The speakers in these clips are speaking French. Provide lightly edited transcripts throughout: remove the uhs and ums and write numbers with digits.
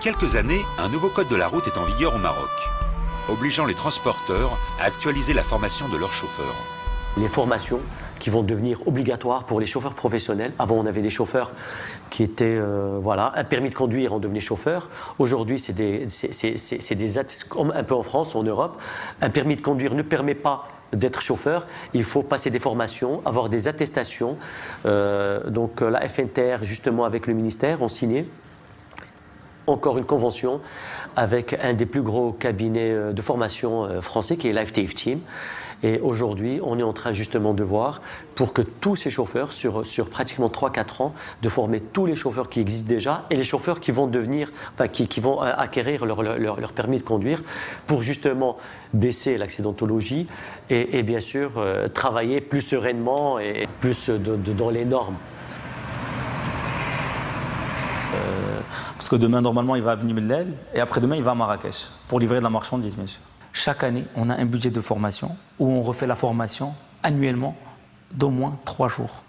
quelques années, un nouveau code de la route est en vigueur au Maroc, obligeant les transporteurs à actualiser la formation de leurs chauffeurs. Les formations qui vont devenir obligatoires pour les chauffeurs professionnels. Avant, on avait des chauffeurs qui étaient, voilà, un permis de conduire, on devenait chauffeur. Aujourd'hui, comme un peu en France, en Europe, un permis de conduire ne permet pas d'être chauffeur. Il faut passer des formations, avoir des attestations. Donc la FNTR, justement, avec le ministère, ont signé encore une convention avec un des plus gros cabinets de formation français, qui est l'AFTF Team. Et aujourd'hui, on est en train justement de voir, pour que tous ces chauffeurs, sur pratiquement 3-4 ans, de former tous les chauffeurs qui existent déjà et les chauffeurs qui vont devenir, enfin, qui vont acquérir leur permis de conduire, pour justement baisser l'accidentologie et bien sûr travailler plus sereinement et plus dans les normes. Parce que demain, normalement, il va à Bni Mellal et après-demain, il va à Marrakech pour livrer de la marchandise, bien sûr. Chaque année, on a un budget de formation où on refait la formation annuellement d'au moins 3 jours.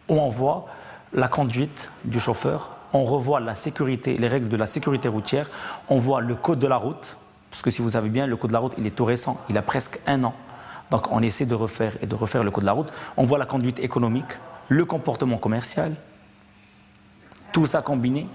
Où on voit la conduite du chauffeur, on revoit la sécurité, les règles de la sécurité routière, on voit le code de la route, parce que si vous savez bien, le code de la route, il est tout récent, il a presque 1 an. Donc on essaie de refaire le code de la route. On voit la conduite économique, le comportement commercial, tout ça combiné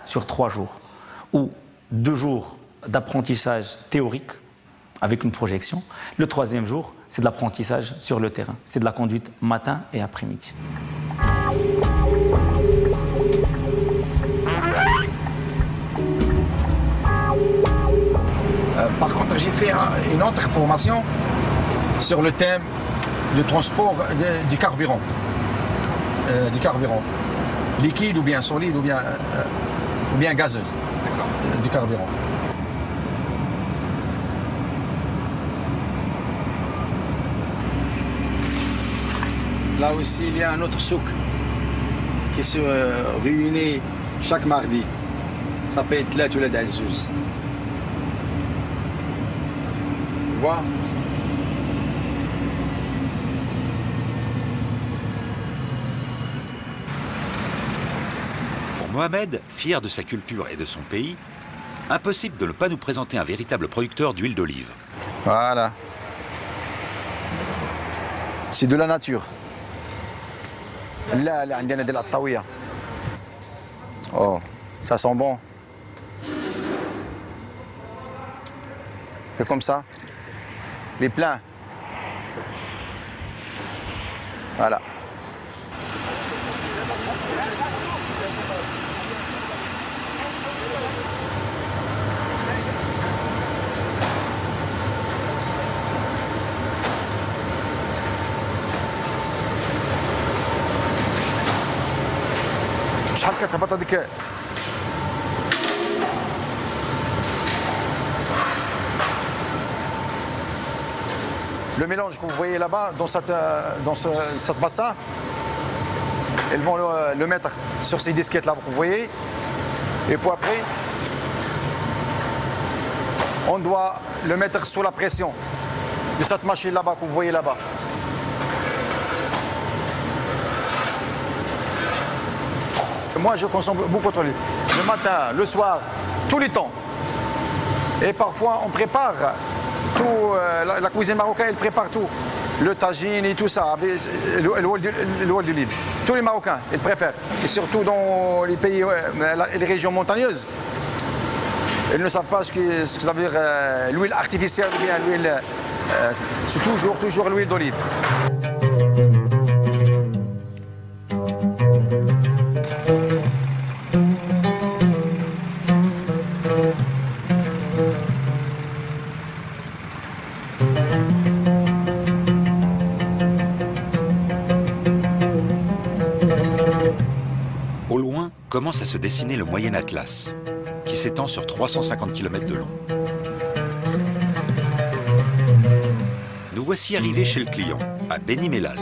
sur 3 jours. Ou 2 jours d'apprentissage théorique avec une projection. Le 3e jour, c'est de l'apprentissage sur le terrain. C'est de la conduite matin et après-midi. Par contre, j'ai fait une autre formation sur le thème du transport du carburant. Liquide ou bien solide ou bien gazeux. Du carburant. Là aussi, il y a un autre souk qui se réunit chaque mardi. Ça s'appelle Tlat Oulad Azzouz. Tu vois? Pour Mohamed, fier de sa culture et de son pays, impossible de ne pas nous présenter un véritable producteur d'huile d'olive. Voilà. C'est de la nature. Là, il y a de la taouia. Oh, ça sent bon. Fais comme ça. Les pleins. Voilà. Le mélange que vous voyez là-bas, dans cette bassin, ils vont le mettre sur ces disquettes là que vous voyez. Et puis après, on doit le mettre sous la pression de cette machine là-bas que vous voyez là-bas. Moi, je consomme beaucoup d'huile. Le matin, le soir, tous les temps. Et parfois, on prépare tout. La cuisine marocaine, elle prépare tout. Le tagine et tout ça, l'huile d'olive. Tous les Marocains, ils préfèrent. Et surtout dans les pays, les régions montagneuses. Ils ne savent pas ce que ça veut dire l'huile artificielle ou bien l'huile. C'est toujours l'huile d'olive. Commence à se dessiner le Moyen Atlas, qui s'étend sur 350 km de long. Nous voici arrivés chez le client, à Beni Mellal.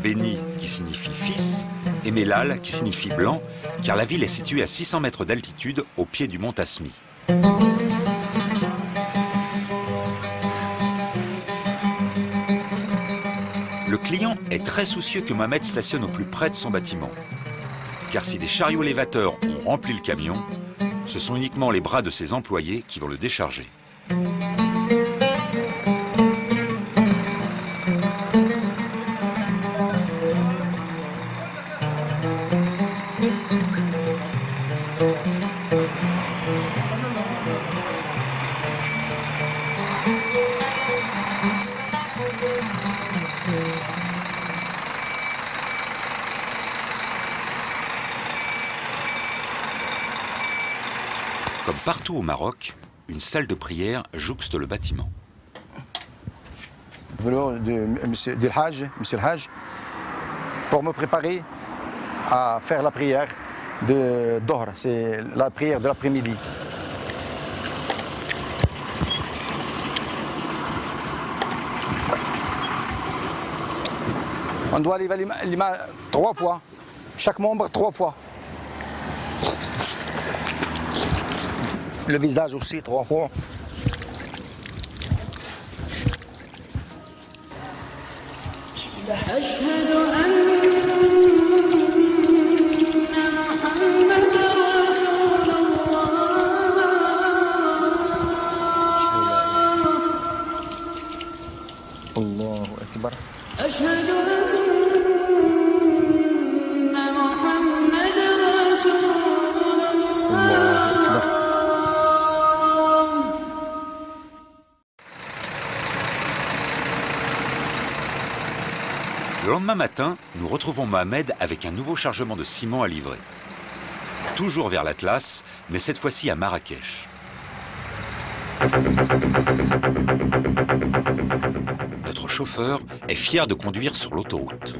Beni qui signifie fils, et Mellal qui signifie blanc, car la ville est située à 600 mètres d'altitude au pied du mont Tasmi. Le client est très soucieux que Mohamed stationne au plus près de son bâtiment. Car si des chariots élévateurs ont rempli le camion, Ce sont uniquement les bras de ses employés qui vont le décharger. Comme partout au Maroc, une salle de prière jouxte le bâtiment. De monsieur El Hadj, pour me préparer à faire la prière de Dohr, c'est la prière de l'après-midi. On doit lever les mains 3 fois, chaque membre 3 fois. Le visage aussi 3 fois. Allahu Akbar. Le lendemain matin, nous retrouvons Mohamed avec un nouveau chargement de ciment à livrer. Toujours vers l'Atlas, mais cette fois-ci à Marrakech. Notre chauffeur est fier de conduire sur l'autoroute.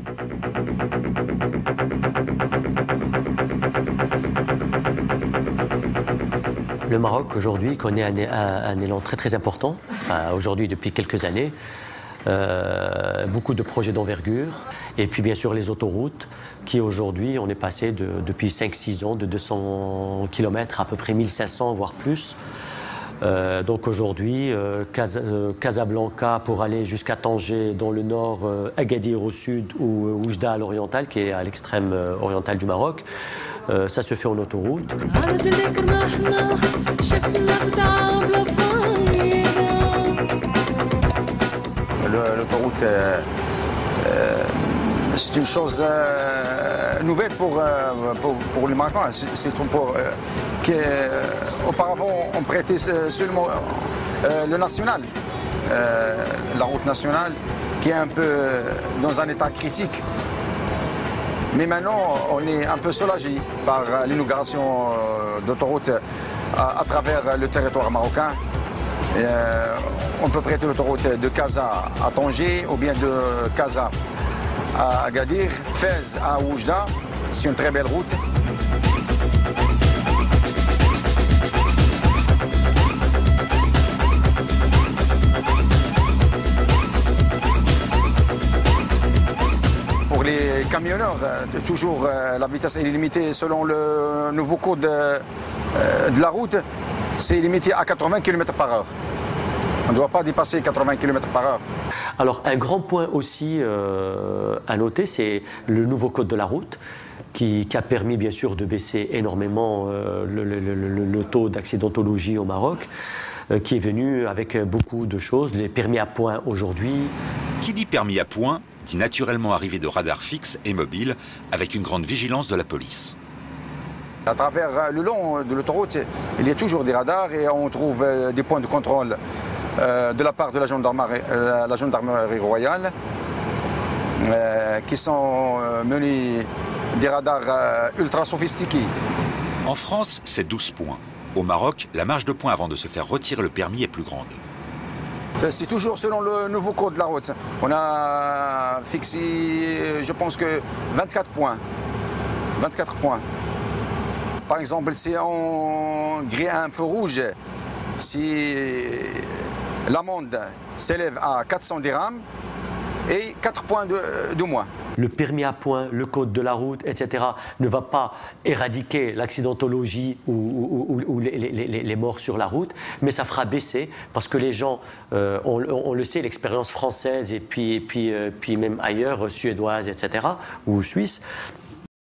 Le Maroc aujourd'hui connaît un élan très important, enfin, aujourd'hui depuis quelques années. Beaucoup de projets d'envergure et puis bien sûr les autoroutes qui aujourd'hui on est passé depuis 5-6 ans de 200 km à peu près 1500 voire plus. Donc aujourd'hui Casablanca pour aller jusqu'à Tanger dans le nord, Agadir au sud ou Oujda à l'oriental qui est à l'extrême oriental du Maroc. Ça se fait en autoroute. L'autoroute, c'est une chose nouvelle pour les Marocains. Auparavant, on prêtait seulement le national, la route nationale, qui est un peu dans un état critique. Mais maintenant, on est un peu soulagé par l'inauguration d'autoroutes à travers le territoire marocain. On peut prêter l'autoroute de Casa à Tanger ou bien de Casa à Agadir, Fès à Oujda, c'est une très belle route. Pour les camionneurs, toujours la vitesse est limitée selon le nouveau code de la route, c'est limité à 80 km/h. On ne doit pas dépasser 80 km/h. Alors un grand point aussi à noter, c'est le nouveau code de la route qui a permis bien sûr de baisser énormément le taux d'accidentologie au Maroc, qui est venu avec beaucoup de choses, les permis à points aujourd'hui. Qui dit permis à points dit naturellement arrivée de radars fixes et mobiles avec une grande vigilance de la police. À travers le long de l'autoroute, il y a toujours des radars et on trouve des points de contrôle de la part de la gendarmerie royale qui sont menés des radars ultra sophistiqués. En France, c'est 12 points. Au Maroc, la marge de points avant de se faire retirer le permis est plus grande. C'est toujours selon le nouveau code de la route. On a fixé, je pense que 24 points. 24 points. Par exemple, si on grille un feu rouge, si l'amende s'élève à 400 dirhams et 4 points de moins. Le permis à points, le code de la route, etc. ne va pas éradiquer l'accidentologie ou les morts sur la route, mais ça fera baisser parce que les gens, on le sait, l'expérience française et puis même ailleurs, suédoise, etc., ou suisse,